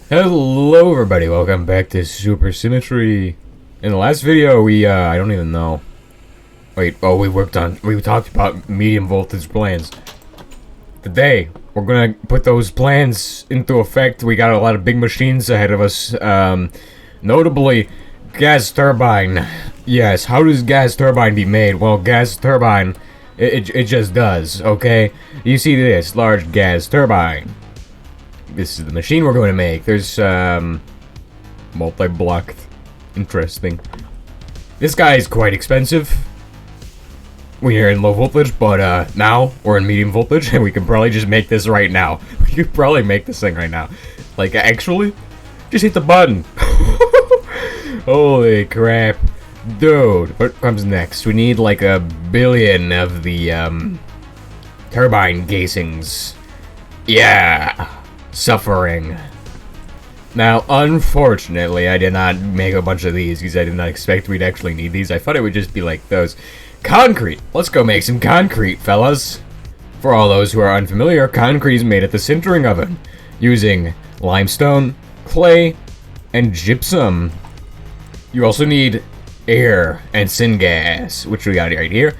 Hello everybody, welcome back to Super Symmetry. In the last video I don't even know. We talked about medium voltage plans. Today, we're gonna put those plans into effect. We got a lot of big machines ahead of us, notably, gas turbine. Yes, how does gas turbine be made? Well, gas turbine, it just does, okay? You see this, large gas turbine. This is the machine we're going to make. There's, multi-blocked. Interesting. This guy is quite expensive. We're in low voltage, but, now we're in medium voltage, and we can probably just make this right now. We could probably make this thing right now. Like, actually, just hit the button. Holy crap. Dude, what comes next? We need, like, 1 billion of the, turbine casings. Yeah. Suffering. Now, unfortunately, I did not make a bunch of these because I did not expect we'd actually need these. I thought it would just be like those. Concrete! Let's go make some concrete, fellas! For all those who are unfamiliar, concrete is made at the sintering oven using limestone, clay, and gypsum. You also need air and syngas, which we got right here.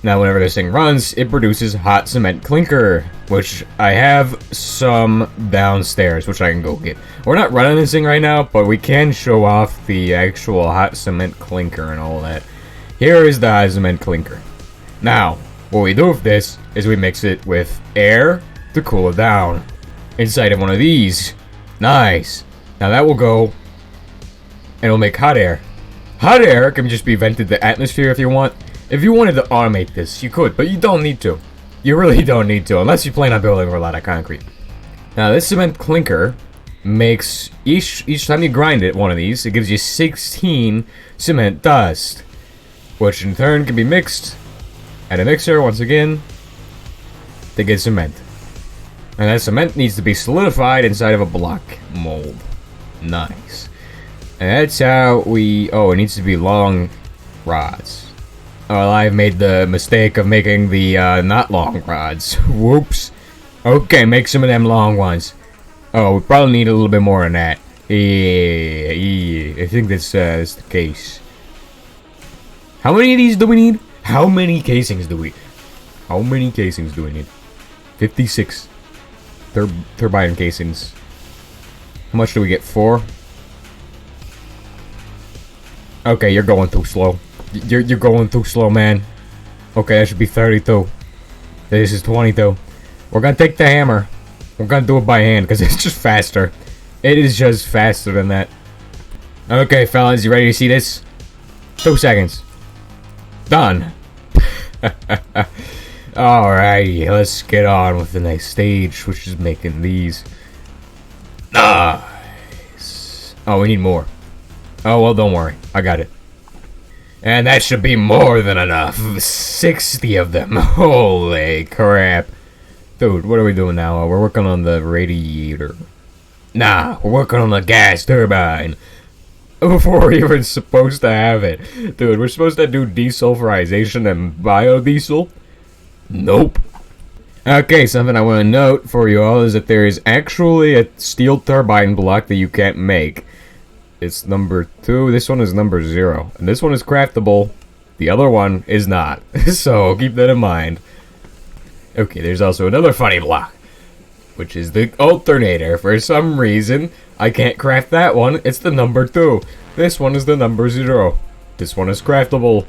Now, whenever this thing runs, it produces hot cement clinker, which I have some downstairs, which I can go get. We're not running this thing right now, but we can show off the actual hot cement clinker and all that. Here is the hot cement clinker. Now, what we do with this is we mix it with air to cool it down inside of one of these. Nice. Now that will go, and it'll make hot air. Hot air can just be vented to the atmosphere if you want. If you wanted to automate this, you could, but you don't need to. You really don't need to, unless you plan on building a lot of concrete. Now, this cement clinker makes, each time you grind it, one of these, it gives you 16 cement dust, which in turn can be mixed at a mixer, once again, to get cement. And that cement needs to be solidified inside of a block mold. Nice. And that's how it needs to be long rods. Well, I've made the mistake of making the, not long rods. Whoops. Okay, make some of them long ones. Oh, we probably need a little bit more than that. Yeah, I think that's the case. How many of these do we need? How many casings do we need? 56 turbine casings. How much do we get? 4? Okay, you're going too slow. You're going too slow, man. Okay, that should be 32. This is 22. We're gonna take the hammer. We're gonna do it by hand because it's just faster. It is just faster than that. Okay, fellas, you ready to see this? 2 seconds. Done. Alrighty, let's get on with the next stage, which is making these. Nice. Oh, we need more. Oh, well, don't worry. I got it. And that should be more than enough. 60 of them. Holy crap. Dude, what are we doing now? We're working on the radiator. Nah, we're working on the gas turbine. Before we're even supposed to have it. Dude, we're supposed to do desulfurization and biodiesel? Nope. Okay, something I want to note for you all is that there is actually a steel turbine block that you can't make. It's number 2. This one is number 0. And this one is craftable. The other one is not. So keep that in mind. Okay, there's also another funny block, which is the alternator. For some reason, I can't craft that one. It's the number 2. This one is the number 0. This one is craftable.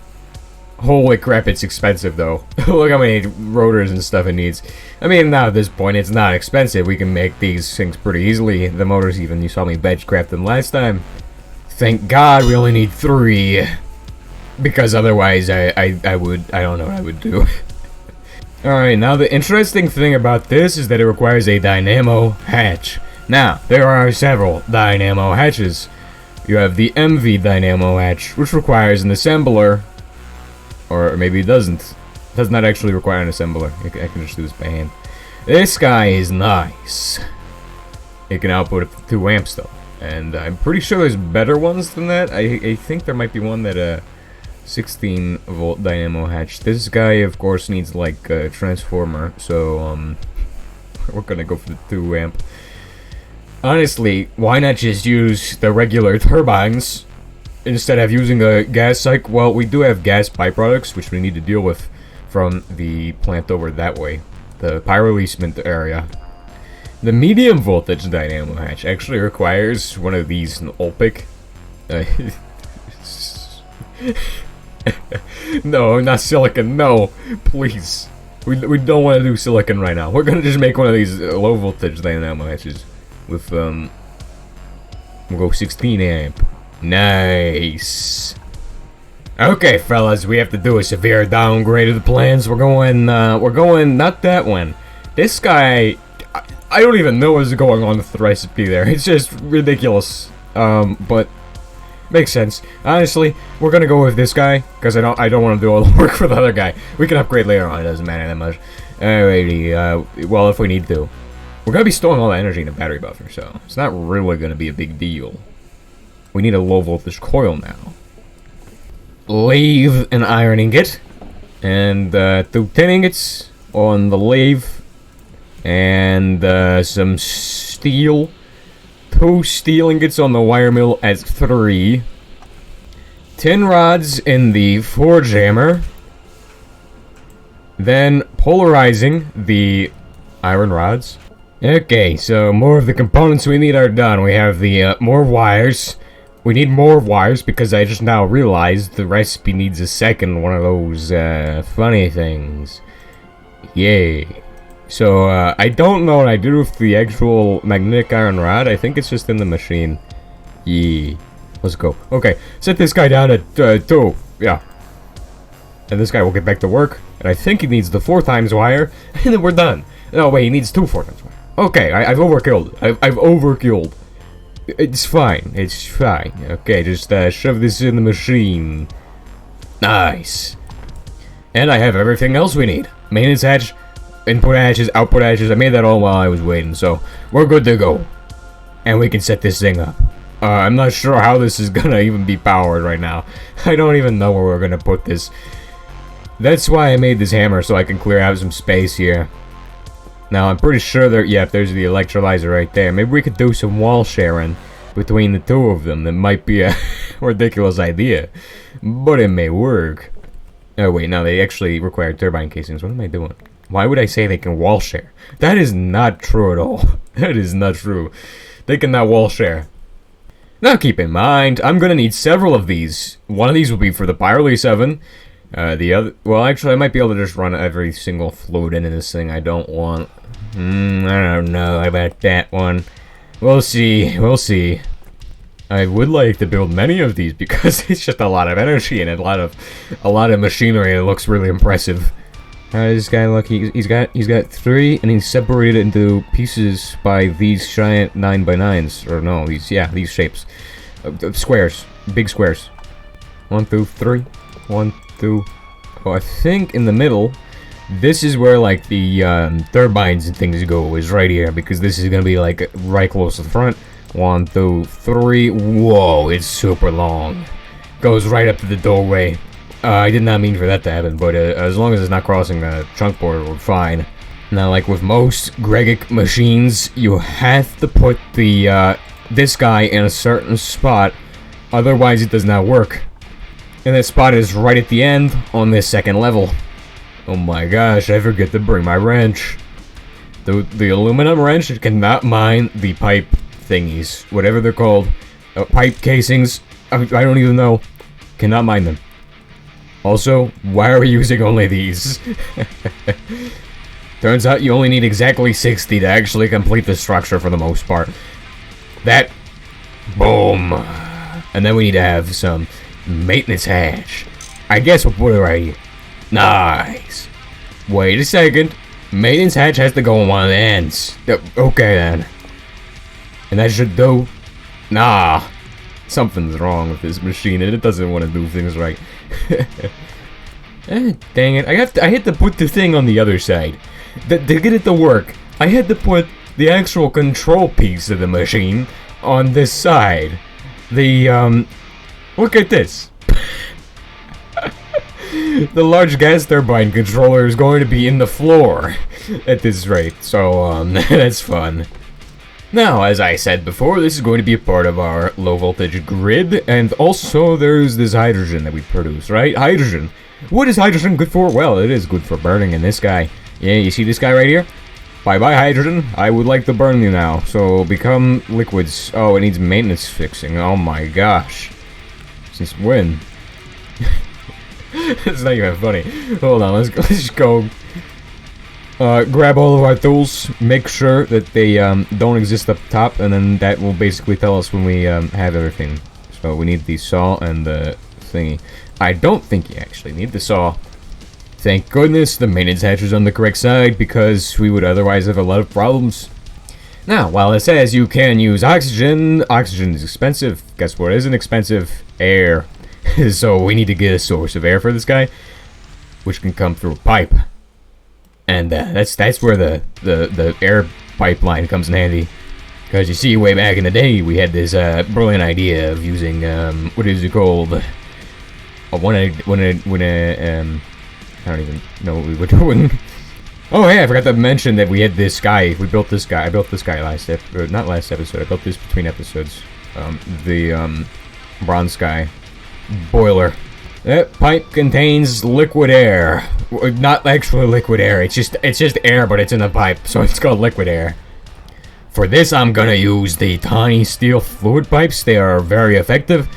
Holy crap, it's expensive though. Look how many rotors and stuff it needs. I mean, now at this point, it's not expensive. We can make these things pretty easily. The motors even, you saw me bench craft them last time. Thank God we only need 3. Because otherwise, I don't know what I would do. Alright, now the interesting thing about this is that it requires a dynamo hatch. Now, there are several dynamo hatches. You have the MV dynamo hatch, which requires an assembler. Or maybe it doesn't. It does not actually require an assembler. I can just do this by hand. This guy is nice. It can output up to 2 amps though. And I'm pretty sure there's better ones than that. I think there might be one that 16 volt dynamo hatch. This guy of course needs like a transformer. So we're gonna go for the 2 amp. Honestly, why not just use the regular turbines instead of using a gas cycle? Well, we do have gas byproducts, which we need to deal with from the plant over that way, the pyroleasement area. The medium voltage dynamo hatch actually requires one of these, an Olpic. No, not silicon, no, please. We don't want to do silicon right now. We're gonna just make one of these low voltage dynamo hatches with, we'll go 16 amp. Nice. Okay, fellas, we have to do a severe downgrade of the plans. We're going, not that one. This guy, I don't even know what's going on with the recipe there. It's just ridiculous. But makes sense. Honestly, we're gonna go with this guy because I don't want to do all the work for the other guy. We can upgrade later on. It doesn't matter that much. Alrighty. Well, if we need to, we're gonna be storing all the energy in a battery buffer, so it's not really gonna be a big deal. We need a low voltage coil now. Lathe an iron ingot, and 2 tin ingots on the lathe, and some steel. 2 steel ingots on the wire mill at 3. 10 rods in the forge hammer. Then polarizing the iron rods. Okay, so more of the components we need are done. We have the more wires. We need more wires because I just now realized the recipe needs a second one of those funny things. Yay. So, I don't know what I do with the actual magnetic iron rod. I think it's just in the machine. Yeah. Let's go. Okay, set this guy down at 2. Yeah. And this guy will get back to work. And I think he needs the 4 times wire. And then we're done. No, wait, he needs 2 4 times wire. Okay, I've overkilled. I've overkilled. It's fine. It's fine. Okay, just shove this in the machine. Nice. And I have everything else we need. Maintenance hatch. Input hatches, output hatches, I made that all while I was waiting, so we're good to go. And we can set this thing up. I'm not sure how this is gonna even be powered right now. I don't even know where we're gonna put this. That's why I made this hammer, so I can clear out some space here. Now, I'm pretty sure there, yeah, there's the electrolyzer right there. Maybe we could do some wall sharing between the 2 of them. That might be a ridiculous idea, but it may work. Oh wait, no, they actually require turbine casings. What am I doing? Why would I say they can wall share? That is not true at all. That is not true. They cannot wall share. Now keep in mind, I'm gonna need several of these. One of these will be for the Pyroli 7. The other... Well, actually, I might be able to just run every single fluid into this thing I don't want. I don't know about that one. We'll see. We'll see. I would like to build many of these because it's just a lot of energy and a lot of machinery. And it looks really impressive. How does this guy look? He's got 3, and he's separated into pieces by these giant 9x9s, or no, these shapes, squares, big squares. 1 2 3, 1 2. Oh, I think in the middle, this is where like the turbines and things go. Is right here because this is gonna be like right close to the front. 1 2 3. Whoa, it's super long. Goes right up to the doorway. I did not mean for that to happen, but as long as it's not crossing the trunk board, we're fine. Now, like with most Gregic machines, you have to put the this guy in a certain spot, otherwise it does not work. And that spot is right at the end on this 2nd level. Oh my gosh, I forget to bring my wrench. The aluminum wrench, it cannot mine the pipe thingies, whatever they're called. Pipe casings, I don't even know. Cannot mine them. Also, why are we using only these? Turns out you only need exactly 60 to actually complete the structure for the most part. That. Boom. And then we need to have some maintenance hatch. I guess we'll put it right here. Nice. Wait a second. Maintenance hatch has to go on one of the ends. Okay then. And that should do. Nah. Something's wrong with this machine and it doesn't want to do things right. Dang it. I had to put the thing on the other side. To get it to work, I had to put the actual control piece of the machine on this side. Look at this. The large gas turbine controller is going to be in the floor at this rate, so, that's fun. Now, as I said before, this is going to be a part of our low voltage grid, and also there's this hydrogen that we produce, right? Hydrogen. What is hydrogen good for? Well, it is good for burning in this guy. Yeah, you see this guy right here? Bye-bye, hydrogen. I would like to burn you now, so become liquids. Oh, it needs maintenance fixing. Oh my gosh. Since when? It's not even funny. Hold on, let's just go. Grab all of our tools, make sure that they don't exist up top, and then that will basically tell us when we have everything. So we need the saw and the thingy. I don't think you actually need the saw. Thank goodness the maintenance hatch is on the correct side, because we would otherwise have a lot of problems. Now, while it says you can use oxygen, oxygen is expensive. Guess what isn't expensive? Air. So we need to get a source of air for this guy, which can come through a pipe. And that's where the air pipeline comes in handy. Because you see, way back in the day, we had this brilliant idea of using, what is it called? I don't even know what we were doing. Oh yeah, I forgot to mention that we had this guy. We built this guy. I built this guy not last episode. I built this between episodes. The bronze guy boiler. That pipe contains liquid air. Not actually liquid air. It's just air, but it's in a pipe, so it's called liquid air. For this, I'm gonna use the tiny steel fluid pipes. They are very effective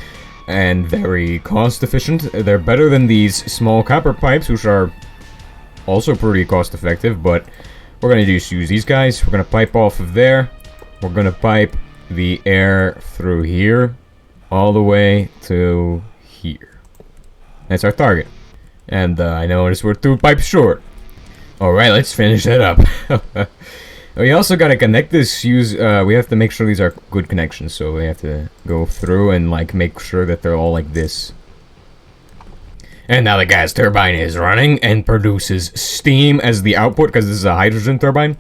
and very cost efficient. They're better than these small copper pipes, which are also pretty cost effective, but we're gonna just use these guys. We're gonna pipe off of there. We're gonna pipe the air through here all the way to here. That's our target. And I noticed we're 2 pipes short. Alright, let's finish that up. We also gotta connect this, we have to make sure these are good connections, so we have to go through and, like, make sure that they're all like this. And now the gas turbine is running and produces steam as the output, because this is a hydrogen turbine.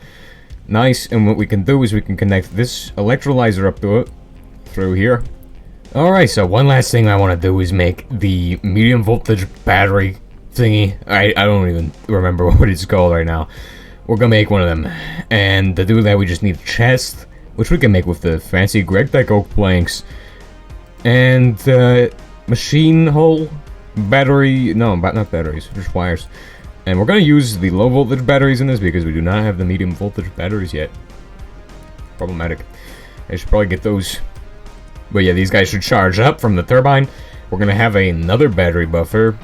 Nice, and what we can do is we can connect this electrolyzer up to it, through here. Alright, so one last thing I want to do is make the medium voltage battery thingy. I don't even remember what it's called right now. We're gonna make one of them, and to do that we just need a chest, which we can make with the fancy GregTech oak planks, and machine hull, battery, no, not batteries, just wires. And we're gonna use the low voltage batteries in this because we do not have the medium voltage batteries yet. Problematic. I should probably get those. But yeah, these guys should charge up from the turbine. We're gonna have another battery buffer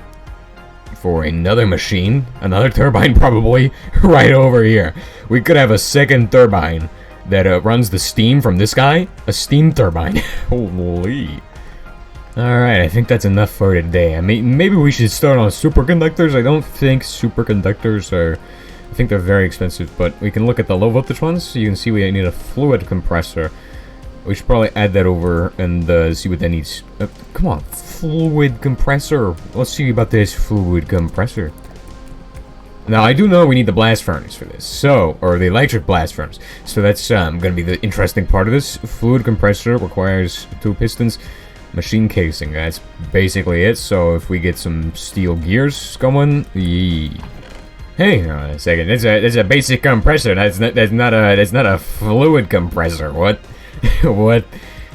for another machine, another turbine probably, right over here. We could have a second turbine that runs the steam from this guy. A steam turbine. Holy. Alright, I think that's enough for today. I mean, maybe we should start on superconductors. I don't think superconductors are... I think they're very expensive, but we can look at the low voltage ones. So you can see we need a fluid compressor. We should probably add that over and see what that needs. Come on, fluid compressor. Let's see about this fluid compressor. Now, I do know we need the blast furnace for this, so, or the electric blast furnace. So that's going to be the interesting part of this. Fluid compressor requires 2 pistons, machine casing. That's basically it. So if we get some steel gears going, yee. Hey, hold on a second. That's a basic compressor. That's not a fluid compressor. What? What?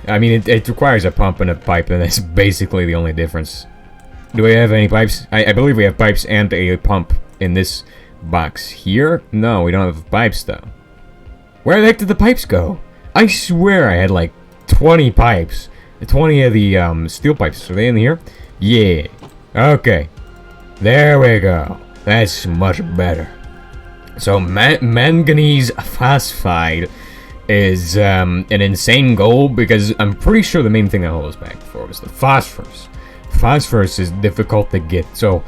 I mean, it requires a pump and a pipe, and that's basically the only difference. Do we have any pipes? I believe we have pipes and a pump in this box here. No, we don't have pipes, though. Where the heck did the pipes go? I swear I had like 20 pipes. 20 of the steel pipes. Are they in here? Yeah. Okay. There we go. That's much better. So, manganese phosphide is an insane goal, because I'm pretty sure the main thing that held us back before was the phosphorus. Phosphorus is difficult to get, so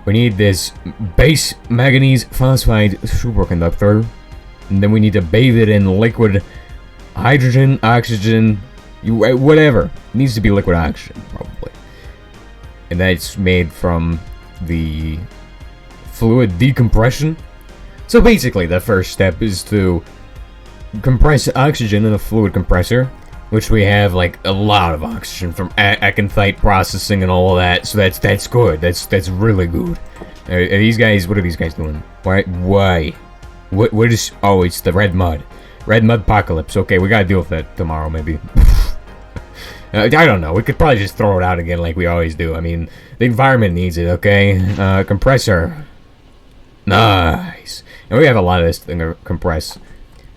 we need this base manganese phosphide superconductor, and then we need to bathe it in liquid hydrogen, oxygen, whatever. It needs to be liquid oxygen, probably. And that's made from the fluid decompression. So basically, the first step is to compress oxygen in a fluid compressor, which we have like a lot of oxygen from acanthite processing and all of that. So that's good. That's really good. Are these guys? What are these guys doing? Why? What is? Oh, it's the red mud. Red Mud Apocalypse. Okay, we gotta deal with that tomorrow, maybe. I don't know. We could probably just throw it out again like we always do. I mean, the environment needs it, okay? Compressor. Nice. And we have a lot of this thing to compress.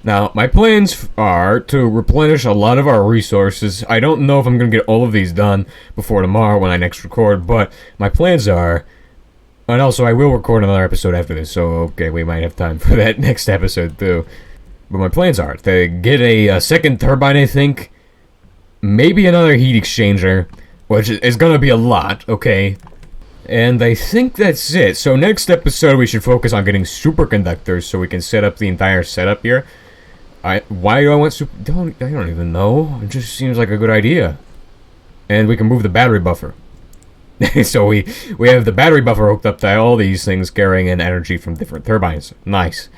Now, my plans are to replenish a lot of our resources. I don't know if I'm going to get all of these done before tomorrow when I next record, but my plans are... And also, I will record another episode after this, so okay, we might have time for that next episode, too. But my plans are to get a second turbine, I think. Maybe another heat exchanger, which is going to be a lot, okay? And I think that's it. So next episode, we should focus on getting superconductors so we can set up the entire setup here. Why do I want I don't even know. It just seems like a good idea. And we can move the battery buffer. So we have the battery buffer hooked up to all these things carrying in energy from different turbines. Nice.